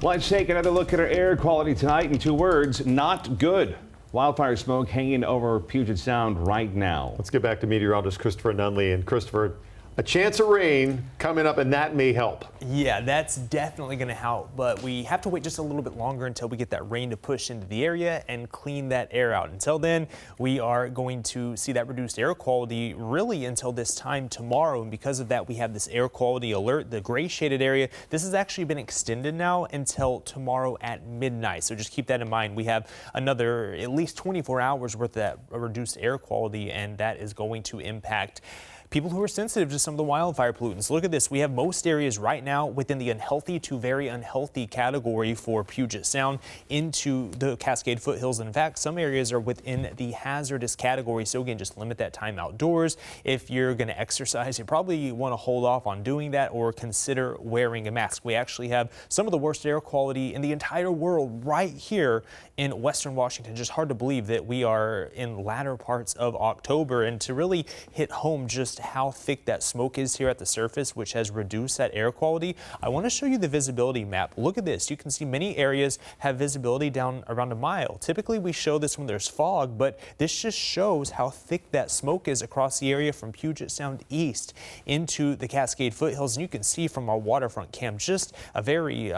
Let's take another look at our air quality tonight in 2 words: not good. Wildfire smoke hanging over Puget Sound right now. Let's get back to meteorologist Christopher Nunley. And Christopher, a chance of rain coming up, and that may help. Yeah, that's definitely going to help, but we have to wait just a little bit longer until we get that rain to push into the area and clean that air out. Until then, we are going to see that reduced air quality really until this time tomorrow, and because of that, we have this air quality alert, the gray shaded area. This has actually been extended now until tomorrow at midnight, so just keep that in mind. We have another at least 24 hours worth of that reduced air quality, and that is going to impact people who are sensitive to some of the wildfire pollutants. Look at this. We have most areas right now within the unhealthy to very unhealthy category for Puget Sound into the Cascade foothills. In fact, some areas are within the hazardous category. So again, just limit that time outdoors. If you're going to exercise, you probably want to hold off on doing that or consider wearing a mask. We actually have some of the worst air quality in the entire world right here in Western Washington. Just hard to believe that we are in latter parts of October, and to really hit home just how thick that smoke is here at the surface, which has reduced that air quality. I want to show you the visibility map. Look at this. You can see many areas have visibility down around a mile. Typically we show this when there's fog, but this just shows how thick that smoke is across the area from Puget Sound east into the Cascade foothills. And you can see from our waterfront cam just a very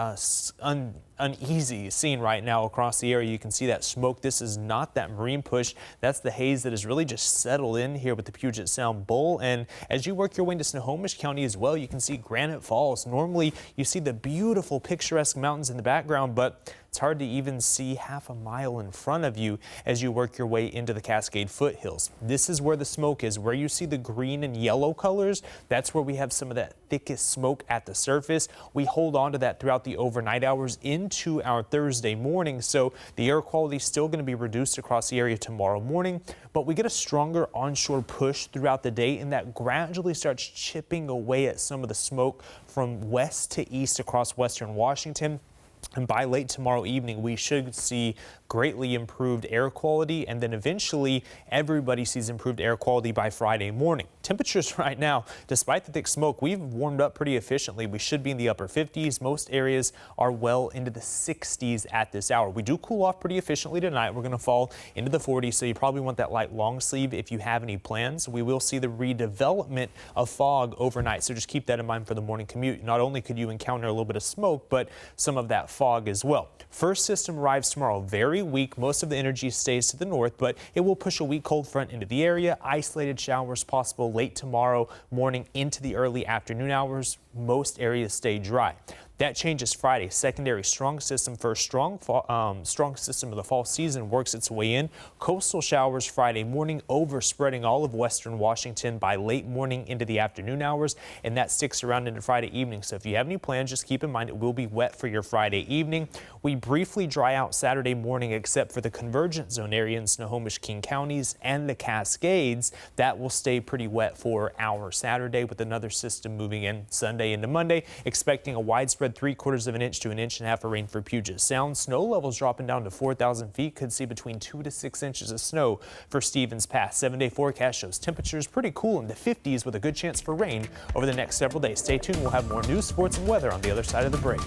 uneasy scene right now across the area. You can see that smoke. This is not that marine push. That's the haze that has really just settled in here with the Puget Sound Bowl. And as you work your way into Snohomish County as well, you can see Granite Falls. Normally you see the beautiful picturesque mountains in the background, but it's hard to even see half a mile in front of you as you work your way into the Cascade foothills. This is where the smoke is. Where you see the green and yellow colors, that's where we have some of that thickest smoke at the surface. We hold on to that throughout the overnight hours into our Thursday morning, so the air quality is still going to be reduced across the area tomorrow morning, but we get a stronger onshore push throughout the day, and that gradually starts chipping away at some of the smoke from west to east across Western Washington. And by late tomorrow evening, we should see greatly improved air quality, and then eventually everybody sees improved air quality by Friday morning. Temperatures right now, despite the thick smoke, we've warmed up pretty efficiently. We should be in the upper 50s. Most areas are well into the 60s at this hour. We do cool off pretty efficiently tonight. We're going to fall into the 40s, so you probably want that light long sleeve if you have any plans. We will see the redevelopment of fog overnight, so just keep that in mind for the morning commute. Not only could you encounter a little bit of smoke, but some of that fog as well. First system arrives tomorrow, very weak. Most of the energy stays to the north, but it will push a weak cold front into the area. Isolated showers possible late tomorrow morning into the early afternoon hours. Most areas stay dry. That changes Friday. Secondary strong system for strong system of the fall season works its way in. Coastal showers Friday morning, overspreading all of Western Washington by late morning into the afternoon hours, and that sticks around into Friday evening. So if you have any plans, just keep in mind it will be wet for your Friday evening. We briefly dry out Saturday morning, except for the convergence zone area in Snohomish, King counties and the Cascades. That will stay pretty wet for our Saturday, with another system moving in Sunday into Monday, expecting a widespread 3/4 of an inch to 1.5 inches of rain for Puget Sound. Snow levels dropping down to 4,000 feet. Could see between 2 to 6 inches of snow for Stevens Pass. 7-day forecast shows temperatures pretty cool in the 50s with a good chance for rain over the next several days. Stay tuned. We'll have more news, sports, and weather on the other side of the break.